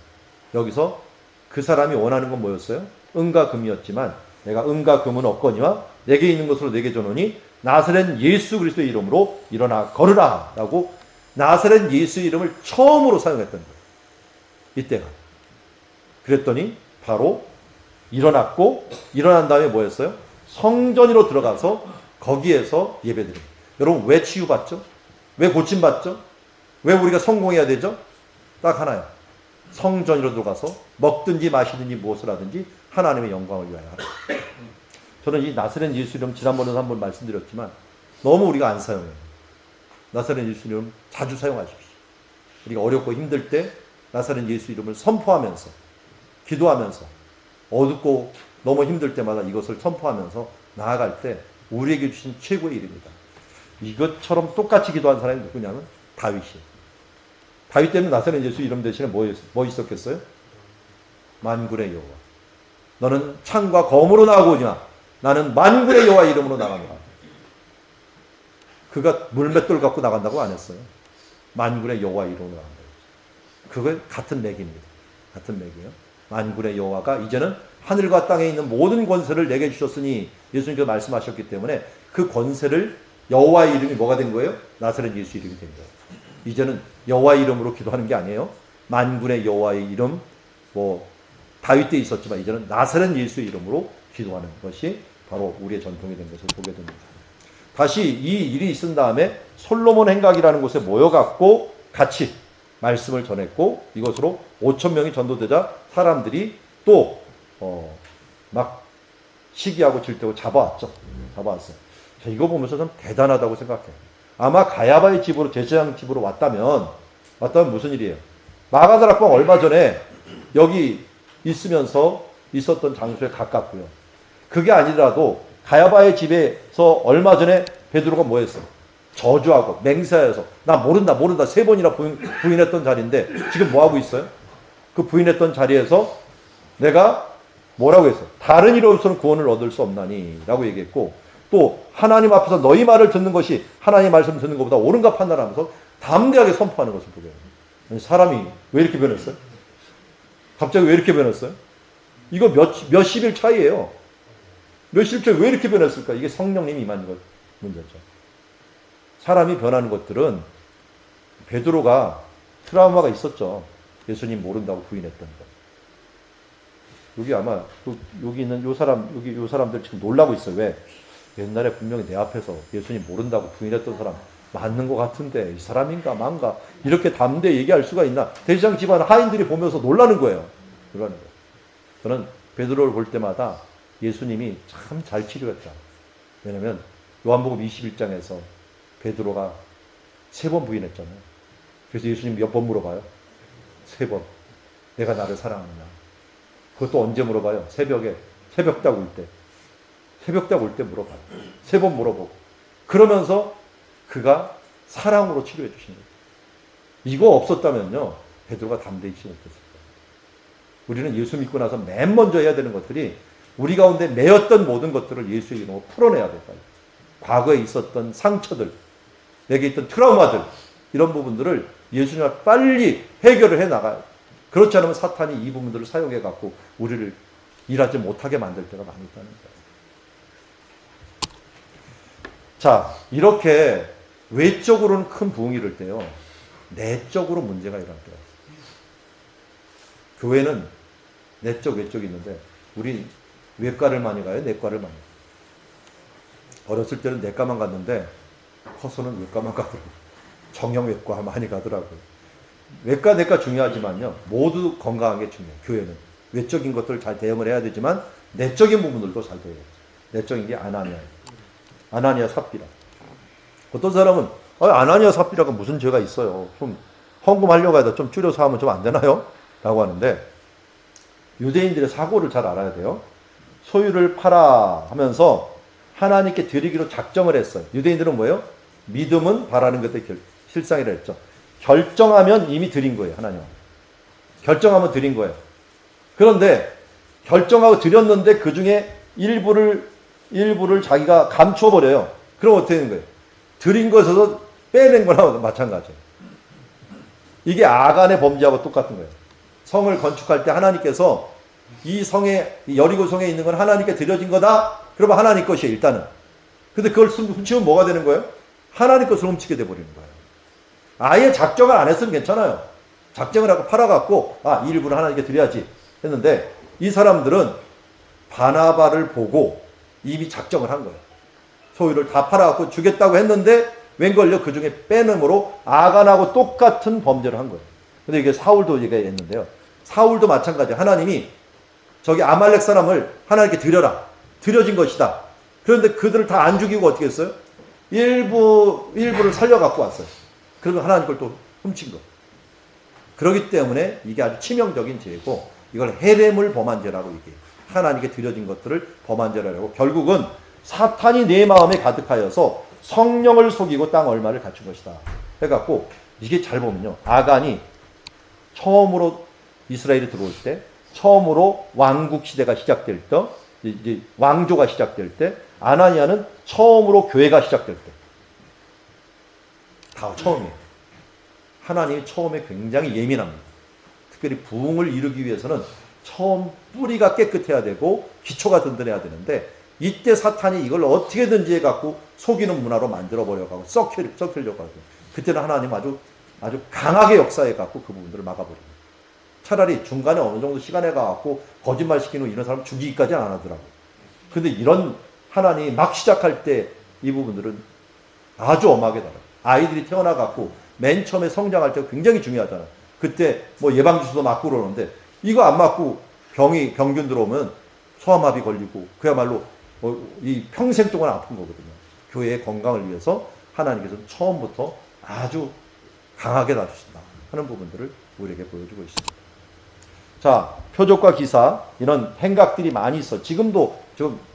여기서 그 사람이 원하는 건 뭐였어요? 은과 금이었지만 내가 은과 금은 없거니와 내게 있는 것으로 내게 주노니 나사렛 예수 그리스도의 이름으로 일어나 걸으라 라고 나사렛 예수 이름을 처음으로 사용했던 거예요. 이때가. 그랬더니 바로 일어났고, 일어난 다음에 뭐였어요? 성전으로 들어가서 거기에서 예배드립니다. 여러분 왜 치유받죠? 왜 고침받죠? 왜 우리가 성공해야 되죠? 딱 하나요. 성전으로 들어가서 먹든지 마시든지 무엇을 하든지 하나님의 영광을 위하여 하라. 저는 이 나사렛 예수 이름 지난번에도 한번 말씀드렸지만 너무 우리가 안 사용해요. 나사렛 예수 이름 자주 사용하십시오. 우리가 어렵고 힘들 때 나사렛 예수 이름을 선포하면서 기도하면서 어둡고 너무 힘들 때마다 이것을 선포하면서 나아갈 때 우리에게 주신 최고의 이름이다. 이것처럼 똑같이 기도한 사람이 누구냐면 다윗이에요. 다윗 때는 나사렛 예수 이름 대신에 뭐 있었겠어요? 만군의 여호와. 너는 창과 검으로 나아오냐? 나는 만군의 여호와 이름으로 나갑니다. 그가 물맷돌 갖고 나간다고 안 했어요. 만군의 여호와 이름으로 나간다. 그거 같은 맥입니다. 같은 맥이에요. 만군의 여호와가 이제는 하늘과 땅에 있는 모든 권세를 내게 주셨으니 예수님께서 말씀하셨기 때문에 그 권세를 여호와의 이름이 뭐가 된 거예요? 나사렛 예수 이름이 된 거예요. 이제는 여호와의 이름으로 기도하는 게 아니에요. 만군의 여호와의 이름, 뭐 다윗 때 있었지만 이제는 나사렛 예수의 이름으로 기도하는 것이 바로 우리의 전통이 된 것을 보게 됩니다. 다시 이 일이 있은 다음에 솔로몬 행각이라는 곳에 모여갖고 같이 말씀을 전했고, 이것으로 5,000명이 전도되자 사람들이 또 막 시기하고 질투하고 잡아왔죠. 잡아왔어요. 저 이거 보면서 좀 대단하다고 생각해요. 아마 가야바의 집으로, 제사장 집으로 왔다면 무슨 일이에요? 마가다락방 얼마 전에 여기 있으면서 있었던 장소에 가깝고요. 그게 아니더라도 가야바의 집에서 얼마 전에 베드로가 뭐 했어요? 저주하고 맹세하여서 나 모른다 3번이나 부인했던 자리인데 지금 뭐 하고 있어요? 그 부인했던 자리에서 내가 뭐라고 했어요? 다른 이로서는 구원을 얻을 수 없나니 라고 얘기했고, 또 하나님 앞에서 너희 말을 듣는 것이 하나님 말씀 듣는 것보다 옳은가 판단하면서 담대하게 선포하는 것을 보게 돼요. 사람이 왜 이렇게 변했어요? 갑자기 왜 이렇게 변했어요? 이거 몇십일 차이예요. 몇십 차이 왜 이렇게 변했을까? 이게 성령님이 임한 것 문제죠. 사람이 변하는 것들은 베드로가 트라우마가 있었죠. 예수님 모른다고 부인했던 것. 여기 아마 여기 있는 요 사람들 지금 놀라고 있어요. 왜? 옛날에 분명히 내 앞에서 예수님 모른다고 부인했던 사람 맞는 것 같은데 이 사람인가 망가 이렇게 담대히 얘기할 수가 있나? 대제사장 집안 하인들이 보면서 놀라는 거예요. 놀라는 거예요. 저는 베드로를 볼 때마다 예수님이 참 잘 치료했다. 왜냐하면 요한복음 21장에서 베드로가 3번 부인했잖아요. 그래서 예수님 몇 번 물어봐요? 3번. 내가 나를 사랑하느냐? 그것도 언제 물어봐요? 새벽딱 올 때. 새벽딱 올 때 물어봐요. 3번 물어보고. 그러면서 그가 사랑으로 치료해 주신 거예요. 이거 없었다면요, 베드로가 담대히 치료했을 거예요. 우리는 예수 믿고 나서 맨 먼저 해야 되는 것들이 우리 가운데 매였던 모든 것들을 예수의 이름으로 풀어내야 될까요? 과거에 있었던 상처들, 내게 있던 트라우마들, 이런 부분들을 예수님 앞에 빨리 해결을 해 나가요. 그렇지 않으면 사탄이 이 부분들을 사용해 갖고 우리를 일하지 못하게 만들 때가 많이 있다는 거예요. 자, 이렇게 외적으로는 큰 부흥이 이럴 때요, 내적으로 문제가 일어날 때가 있어요. 교회는 내적, 외적이 있는데 우리 외과를 많이 가요? 내과를 많이 가요? 어렸을 때는 내과만 갔는데 커서는 외과만 가더라고요. 정형외과 많이 가더라고요. 외과, 내과 중요하지만요, 모두 건강한 게 중요해요. 교회는 외적인 것들을 잘 대응을 해야 되지만 내적인 부분들도 잘 대응해야 돼요. 내적인 게 아나니아 삽비라. 어떤 사람은 아나니아 삽비라가 무슨 죄가 있어요? 좀 헌금하려고 해도 좀 줄여서 하면 좀 안 되나요? 라고 하는데, 유대인들의 사고를 잘 알아야 돼요. 소유를 팔아 하면서 하나님께 드리기로 작정을 했어요. 유대인들은 뭐예요? 믿음은 바라는 것의 실상이라 했죠. 결정하면 이미 드린 거예요. 하나님. 결정하면 드린 거예요. 그런데 결정하고 드렸는데 그 중에 일부를 자기가 감추어 버려요. 그럼 어떻게 되는 거예요? 드린 것에서 빼낸 거나 마찬가지예요. 이게 아간의 범죄하고 똑같은 거예요. 성을 건축할 때 하나님께서 이 성에, 여리고 성에 있는 건 하나님께 드려진 거다. 그러면 하나님 것이에요, 일단은. 근데 그걸 훔치면 뭐가 되는 거예요? 하나님 것을 훔치게 돼버리는 거예요. 아예 작정을 안 했으면 괜찮아요. 작정을 하고 팔아갖고, 이 일부를 하나님께 드려야지 했는데, 이 사람들은 바나바를 보고 이미 작정을 한 거예요. 소유를 다 팔아갖고 주겠다고 했는데, 웬걸요? 그 중에 빼냄으로 아간하고 똑같은 범죄를 한 거예요. 근데 이게 사울도 얘기했는데요. 사울도 마찬가지예요. 하나님이 저기 아말렉 사람을 하나님께 드려라. 드려진 것이다. 그런데 그들을 다 안 죽이고 어떻게 했어요? 일부를 살려갖고 왔어요. 그러면 하나님 걸 또 훔친 거. 그렇기 때문에 이게 아주 치명적인 죄고, 이걸 헤렘을 범한 죄라고 얘기해요. 하나님께 드려진 것들을 범한 죄라고. 결국은 사탄이 내 마음에 가득하여서 성령을 속이고 땅 얼마를 갖춘 것이다. 해갖고, 이게 잘 보면요. 아간이 처음으로 이스라엘이 들어올 때, 처음으로 왕국 시대가 시작될 때, 이제 왕조가 시작될 때, 아나니아는 처음으로 교회가 시작될 때. 다 처음이에요. 하나님이 처음에 굉장히 예민합니다. 특별히 부흥을 이루기 위해서는 처음 뿌리가 깨끗해야 되고 기초가 든든해야 되는데, 이때 사탄이 이걸 어떻게든지 해갖고 속이는 문화로 만들어버려가고 썩히려고 하고, 그때는 하나님 아주 강하게 역사해갖고 그 부분들을 막아버립니다. 차라리 중간에 어느 정도 시간에 가갖고 거짓말 시키는 이런 사람 죽이기까지는 안 하더라고요. 근데 이런 하나님이 막 시작할 때 이 부분들은 아주 엄하게 달아요. 아이들이 태어나갖고 맨 처음에 성장할 때 굉장히 중요하잖아요. 그때 뭐 예방주사도 맞고 그러는데, 이거 안 맞고 병균 들어오면 소아마비 걸리고 그야말로 이 평생 동안 아픈 거거든요. 교회의 건강을 위해서 하나님께서 처음부터 아주 강하게 다루신다 하는 부분들을 우리에게 보여주고 있습니다. 자, 표적과 기사, 이런 행각들이 많이 있어. 지금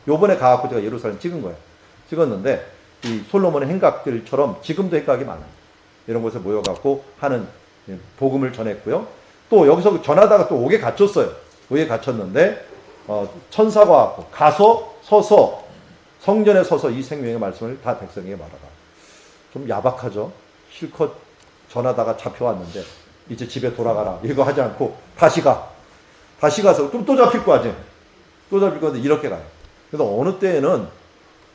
요번에 가갖고 제가 예루살렘 찍은 거예요. 찍었는데, 이 솔로몬의 행각들처럼 지금도 행각이 많아요. 이런 곳에 모여갖고 하는 복음을 전했고요. 또 여기서 전하다가 또 옥에 갇혔어요. 옥에 갇혔는데, 천사가 왔고, 서서, 성전에 서서 이 생명의 말씀을 다 백성에게 말하라. 좀 야박하죠? 실컷 전하다가 잡혀왔는데, 이제 집에 돌아가라. 이거 하지 않고, 다시 가서 또 잡힐 거 아직. 또 잡힐 건데, 이렇게 가요. 그래서 어느 때에는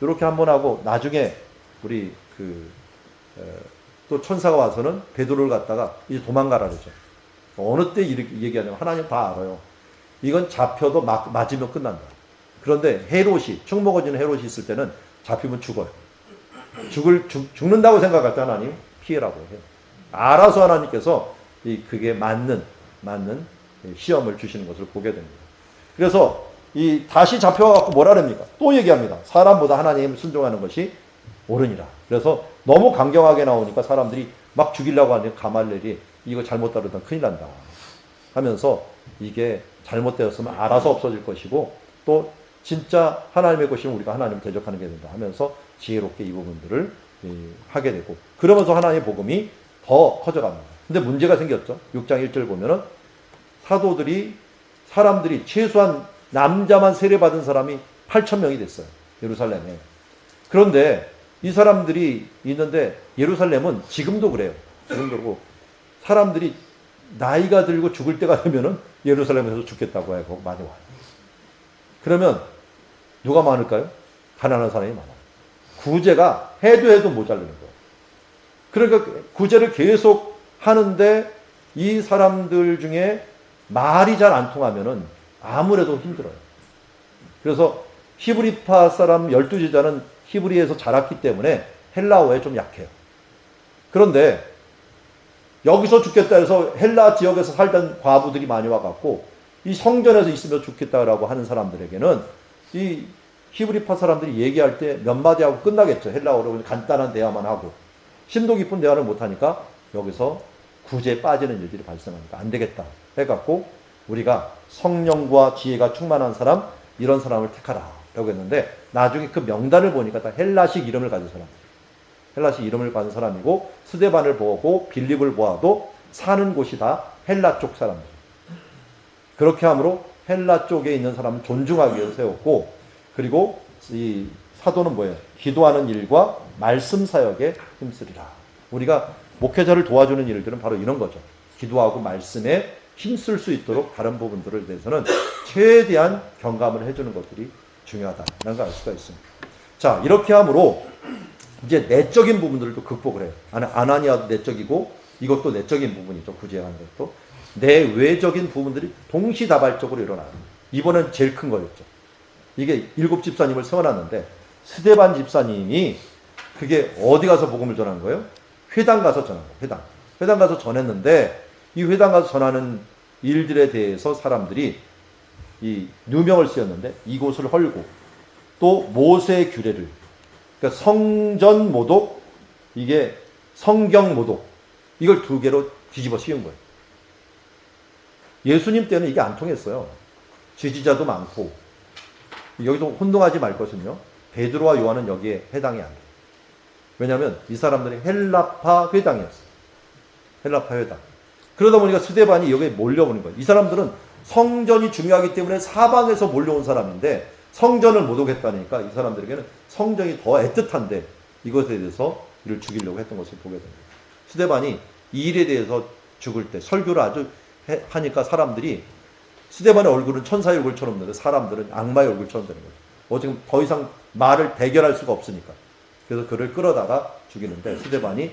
이렇게 한번 하고, 나중에 우리 또 천사가 와서는 베드로를 갖다가 이제 도망가라 그러죠. 어느 때 이렇게 얘기하냐면, 하나님 다 알아요. 이건 잡혀도 맞으면 끝난다. 그런데 축 먹어지는 헤롯이 있을 때는 잡히면 죽어요. 죽는다고 생각할 때 하나님 피해라고 해요. 알아서 하나님께서 그게 맞는 시험을 주시는 것을 보게 됩니다. 그래서 다시 잡혀갖고 뭐라 합니까? 또 얘기합니다. 사람보다 하나님을 순종하는 것이 옳으니라. 그래서 너무 강경하게 나오니까 사람들이 막 죽이려고 하는 가말렐이 이거 잘못 다루면 큰일 난다 하면서, 이게 잘못되었으면 알아서 없어질 것이고, 또 진짜 하나님의 것이면 우리가 하나님을 대적하는 게 된다 하면서 지혜롭게 이 부분들을 하게 되고, 그러면서 하나님의 복음이 더 커져갑니다. 근데 문제가 생겼죠. 6장 1절 보면은 사람들이 최소한 남자만 세례받은 사람이 8,000명이 됐어요. 예루살렘에. 그런데 이 사람들이 있는데, 예루살렘은 지금도 그래요. 지금도 그렇고, 사람들이 나이가 들고 죽을 때가 되면은 예루살렘에서 죽겠다고 하고 많이 와요. 그러면 누가 많을까요? 가난한 사람이 많아요. 구제가 해도 모자르는 거예요. 그러니까 구제를 계속 하는데, 이 사람들 중에 말이 잘 안 통하면은 아무래도 힘들어요. 그래서 히브리파 사람 12제자는 히브리에서 자랐기 때문에 헬라어에 좀 약해요. 그런데 여기서 죽겠다 해서 헬라 지역에서 살던 과부들이 많이 와갖고 이 성전에서 있으면 죽겠다라고 하는 사람들에게는 이 히브리파 사람들이 얘기할 때 몇 마디 하고 끝나겠죠. 헬라어로 간단한 대화만 하고. 심도 깊은 대화를 못하니까 여기서 구제에 빠지는 일들이 발생하니까 안 되겠다 해갖고, 우리가 성령과 지혜가 충만한 사람, 이런 사람을 택하라 라고 했는데, 나중에 그 명단을 보니까 다 헬라식 이름을 가진 사람. 헬라시 이름을 받은 사람이고 스데반을 보고 빌립을 보아도 사는 곳이 다 헬라 쪽 사람들. 그렇게 함으로 헬라 쪽에 있는 사람은 존중하기 위해서 세웠고 그리고 이 사도는 뭐예요? 기도하는 일과 말씀 사역에 힘쓰리라. 우리가 목회자를 도와주는 일들은 바로 이런 거죠. 기도하고 말씀에 힘쓸 수 있도록 다른 부분들에 대해서는 최대한 경감을 해주는 것들이 중요하다라는 걸 알 수가 있습니다. 자, 이렇게 함으로 이제 내적인 부분들도 극복을 해요. 아나니아도 내적이고 이것도 내적인 부분이죠. 구제하는 것도. 내외적인 부분들이 동시다발적으로 일어나요. 이번엔 제일 큰 거였죠. 이게 7 집사님을 세워놨는데 스데반 집사님이 그게 어디 가서 복음을 전한 거예요? 회당 가서 전한 거예요. 회당 가서 전했는데 이 회당 가서 전하는 일들에 대해서 사람들이 이 누명을 쓰였는데 이곳을 헐고 또 모세 규례를 그러니까 성전 모독 이게 성경 모독 이걸 2개로 뒤집어 씌운 거예요. 예수님 때는 이게 안 통했어요. 지지자도 많고 여기서 혼동하지 말 것은요. 베드로와 요한은 여기에 해당이 안 돼요. 왜냐하면 이 사람들이 헬라파 회당이었어요. 헬라파 회당. 그러다 보니까 스데반이 여기에 몰려오는 거예요. 이 사람들은 성전이 중요하기 때문에 사방에서 몰려온 사람인데 성전을 모독했다니까 이 사람들에게는 성전이 더 애틋한데 이것에 대해서 이를 죽이려고 했던 것을 보게 됩니다. 스데반이 이 일에 대해서 죽을 때 설교를 아주 하니까 사람들이 스데반의 얼굴은 천사의 얼굴처럼 되는데 사람들은 악마의 얼굴처럼 되는 거죠. 지금 더 이상 말을 대결할 수가 없으니까. 그래서 그를 끌어다가 죽이는데 스데반이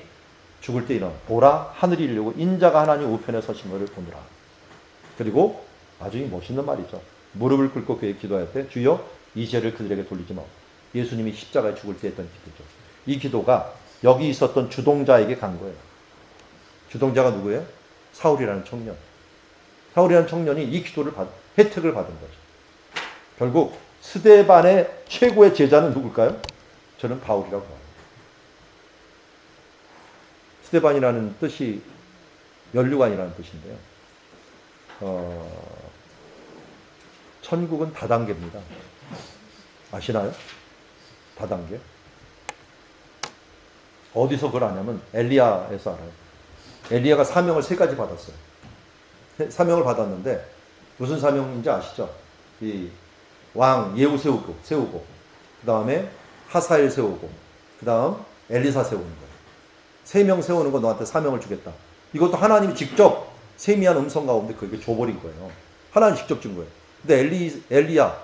죽을 때 일어나 보라 하늘이 열리고 인자가 하나님 우편에 서신 것을 보느라. 그리고 아주 멋있는 말이죠. 무릎을 꿇고 그에게 기도할 때 주여 이 죄를 그들에게 돌리지 마. 예수님이 십자가에 죽을 때 했던 기도죠. 이 기도가 여기 있었던 주동자에게 간 거예요. 주동자가 누구예요? 사울이라는 청년. 사울이라는 청년이 이 기도를 혜택을 받은 거죠. 결국 스데반의 최고의 제자는 누굴까요? 저는 바울이라고 봐요. 스데반이라는 뜻이 면류관이라는 뜻인데요. 천국은 다단계입니다. 아시나요? 다단계. 어디서 그걸 아냐면 엘리야에서 알아요. 엘리야가 사명을 3가지 받았어요. 사명을 받았는데 무슨 사명인지 아시죠? 이 왕 예후 세우고 그 다음에 하사엘 세우고 그 다음 엘리사 세우는 거예요. 3명 세우는 거 너한테 사명을 주겠다. 이것도 하나님이 직접 세미한 음성 가운데 그게 줘버린 거예요. 하나님 직접 준 거예요. 근데 엘리야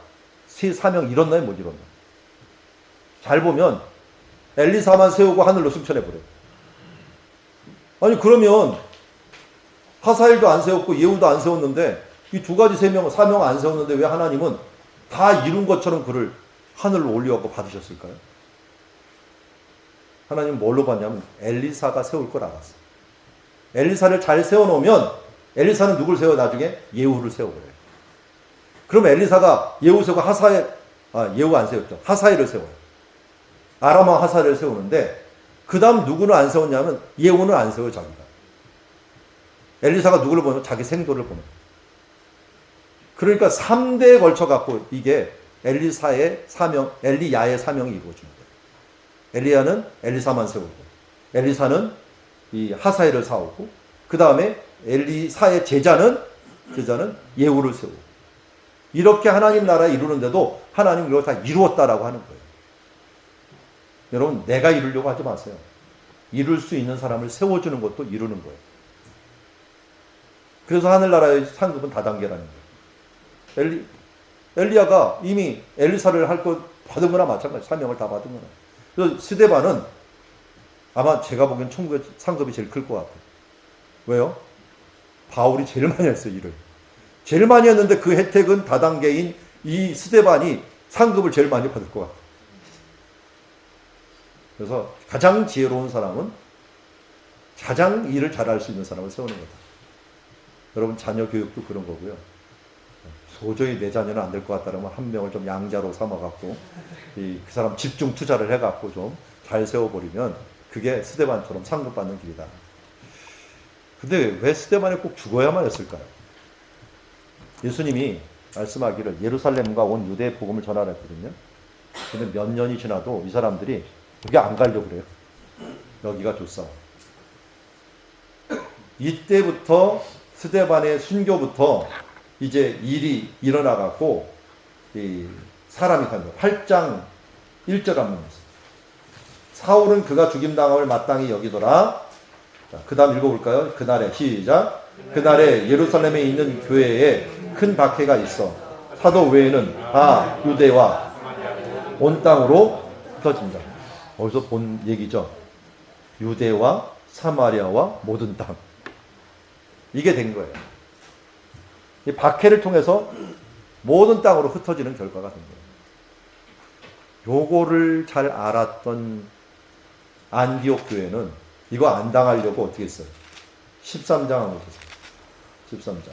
사명 이뤘나요? 못 이뤘나? 잘 보면 엘리사만 세우고 하늘로 승천해버려요. 아니 그러면 하사엘도 안 세웠고 예후도 안 세웠는데 이 2가지 사명을 안 세웠는데 왜 하나님은 다 이룬 것처럼 그를 하늘로 올려갖고 받으셨을까요? 하나님은 뭘로 봤냐면 엘리사가 세울 걸 알았어. 엘리사를 잘 세워놓으면 엘리사는 누굴 세워 나중에? 예후를 세워버려요. 그럼 엘리사가 예후 세우고 예후 안 세웠죠. 하사엘을 세워요. 아람왕 하사엘을 세우는데 그 다음 누구는 안 세웠냐면 예후는 안 세워요. 자기가. 엘리사가 누구를 보면 자기 생도를 보는 거예요. 그러니까 3대에 걸쳐 갖고 이게 엘리야의 사명이 이루어지는 거예요. 엘리야는 엘리사만 세우고 엘리사는 이 하사엘을 세우고 그 다음에 엘리사의 제자는 예후를 세우고 이렇게 하나님 나라에 이루는데도 하나님 그걸 다 이루었다라고 하는 거예요. 여러분 내가 이루려고 하지 마세요. 이룰 수 있는 사람을 세워주는 것도 이루는 거예요. 그래서 하늘나라의 상급은 다단계라는 거예요. 엘리야가 이미 엘리사를 할 것 받은 거나 마찬가지. 사명을 다 받은 거나. 그래서 스데반은 아마 제가 보기엔 천국의 상급이 제일 클 것 같아요. 왜요? 바울이 제일 많이 했어요, 일을. 제일 많이 했는데 그 혜택은 다단계인 이 스데반이 상급을 제일 많이 받을 것 같아요. 그래서 가장 지혜로운 사람은 가장 일을 잘할 수 있는 사람을 세우는 거다. 여러분 자녀 교육도 그런 거고요. 도저히 내 자녀는 안 될 것 같다면 한 명을 좀 양자로 삼아갖고 그 사람 집중 투자를 해갖고 좀 잘 세워버리면 그게 스데반처럼 상급받는 길이다. 근데 왜 스데반이 꼭 죽어야만 했을까요? 예수님이 말씀하기를 예루살렘과 온 유대의 복음을 전하라 했거든요. 근데 몇 년이 지나도 이 사람들이 거기 안 가려고 그래요. 여기가 좋사오. 이때부터 스데반의 순교부터 이제 일이 일어나갖고 사람이 간다. 8장 1절 한번 보세요. 사울은 그가 죽임당함을 마땅히 여기더라. 그 다음 읽어볼까요? 그날에 시작. 그날에 예루살렘에 있는 교회에 큰 박해가 있어 사도 외에는 다 유대와 온 땅으로 흩어진다. 어디서 본 얘기죠? 유대와 사마리아와 모든 땅. 이게 된 거예요. 이 박해를 통해서 모든 땅으로 흩어지는 결과가 된 거예요. 요거를 잘 알았던 안디옥 교회는 이거 안 당하려고 어떻게 했어요? 13장 한번 보세요. 13장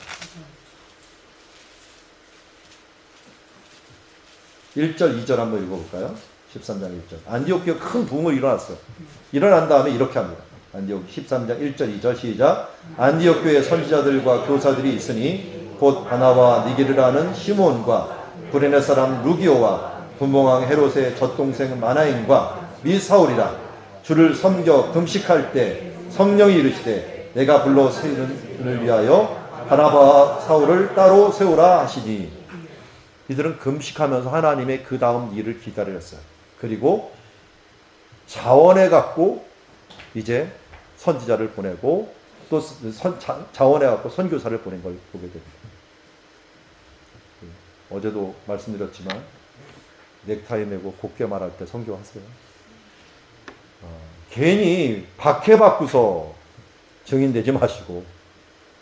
1절 2절 한번 읽어볼까요? 13장 1절. 안디옥 교회 큰 부흥을 일어났어요. 일어난 다음에 이렇게 합니다. 안디옥 13장 1절 2절 시작. 안디옥 교회 선지자들과 교사들이 있으니 곧 바나바와 니게르라는 시몬과 구레네 사람 루기오와 분봉왕 헤롯의 젖동생 마나인과 미 사울이라. 주를 섬겨 금식할 때 성령이 이르시되 내가 불러 세우는 위하여 바나바와 사울을 따로 세우라 하시니. 이들은 금식하면서 하나님의 그 다음 일을 기다렸어요. 그리고 자원해 갖고 이제 선지자를 보내고 또 자원해 갖고 선교사를 보낸 걸 보게 됩니다. 어제도 말씀드렸지만 넥타이 메고 곱게 말할 때 선교하세요. 괜히 박해받고서 증인되지 마시고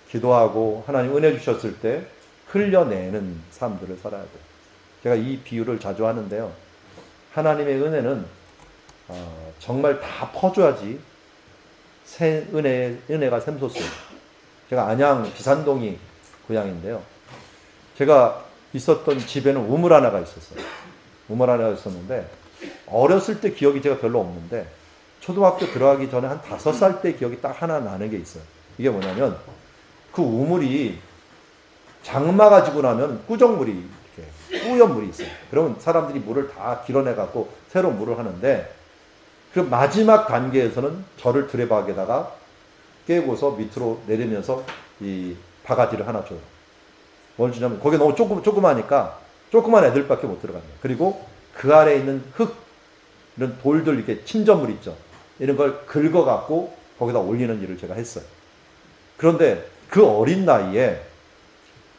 기도하고 하나님 은혜 주셨을 때 흘려내는 삶들을 살아야 돼요. 제가 이 비유를 자주 하는데요. 하나님의 은혜는 정말 다 퍼줘야지 은혜가 샘솟어요. 제가 안양 비산동이 고향인데요. 제가 있었던 집에는 우물 하나가 있었어요. 우물 하나가 있었는데 어렸을 때 기억이 제가 별로 없는데 초등학교 들어가기 전에 한 5살 때 기억이 딱 하나 나는 게 있어요. 이게 뭐냐면 그 우물이 장마가 지고 나면 꾸정물이 이렇게 뿌연 물이 있어요. 그러면 사람들이 물을 다 길어내 갖고 새로 물을 하는데 그 마지막 단계에서는 저를 드레박에다가 깨고서 밑으로 내리면서 이 바가지를 하나 줘요. 뭘 주냐면 거기 너무 조그마니까 조그만 애들밖에 못 들어가요. 그리고 그 아래에 있는 흙 이런 돌들 이렇게 침전물 있죠. 이런 걸 긁어 갖고 거기다 올리는 일을 제가 했어요. 그런데 그 어린 나이에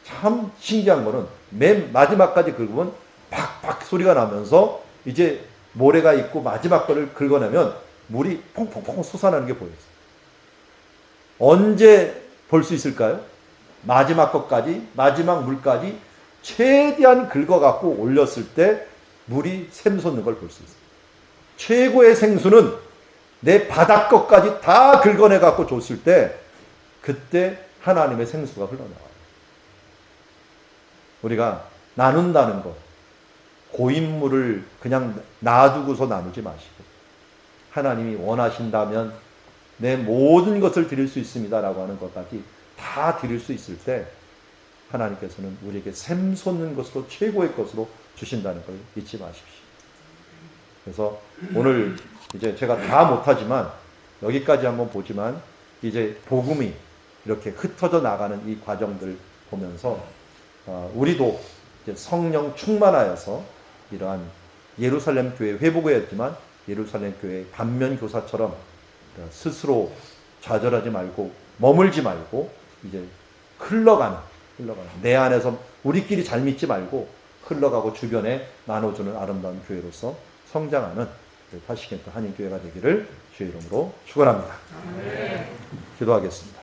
참 신기한 거는 맨 마지막까지 긁으면 팍팍 소리가 나면서 이제 모래가 있고 마지막 거를 긁어내면 물이 퐁퐁퐁 솟아나는 게 보였어요. 언제 볼 수 있을까요? 마지막 것까지, 마지막 물까지 최대한 긁어갖고 올렸을 때 물이 샘솟는 걸 볼 수 있어요. 최고의 생수는 내 바닥 것까지 다 긁어내갖고 줬을 때 그때 하나님의 생수가 흘러나와요. 우리가 나눈다는 것, 고인물을 그냥 놔두고서 나누지 마시고 하나님이 원하신다면 내 모든 것을 드릴 수 있습니다 라고 하는 것까지 다 드릴 수 있을 때 하나님께서는 우리에게 샘솟는 것으로 최고의 것으로 주신다는 걸 잊지 마십시오. 그래서 오늘 이제 제가 다 못하지만 여기까지 한번 보지만 이제 복음이 이렇게 흩어져 나가는 이 과정들 보면서 우리도 이제 성령 충만하여서 이러한 예루살렘 교회 회복이었지만 예루살렘 교회 반면 교사처럼 스스로 좌절하지 말고 머물지 말고 이제 흘러가는 내 안에서 우리끼리 잘 믿지 말고 흘러가고 주변에 나눠주는 아름다운 교회로서 성장하는 파시겐트 한인교회가 되기를 주의 이름으로 축원합니다. 기도하겠습니다.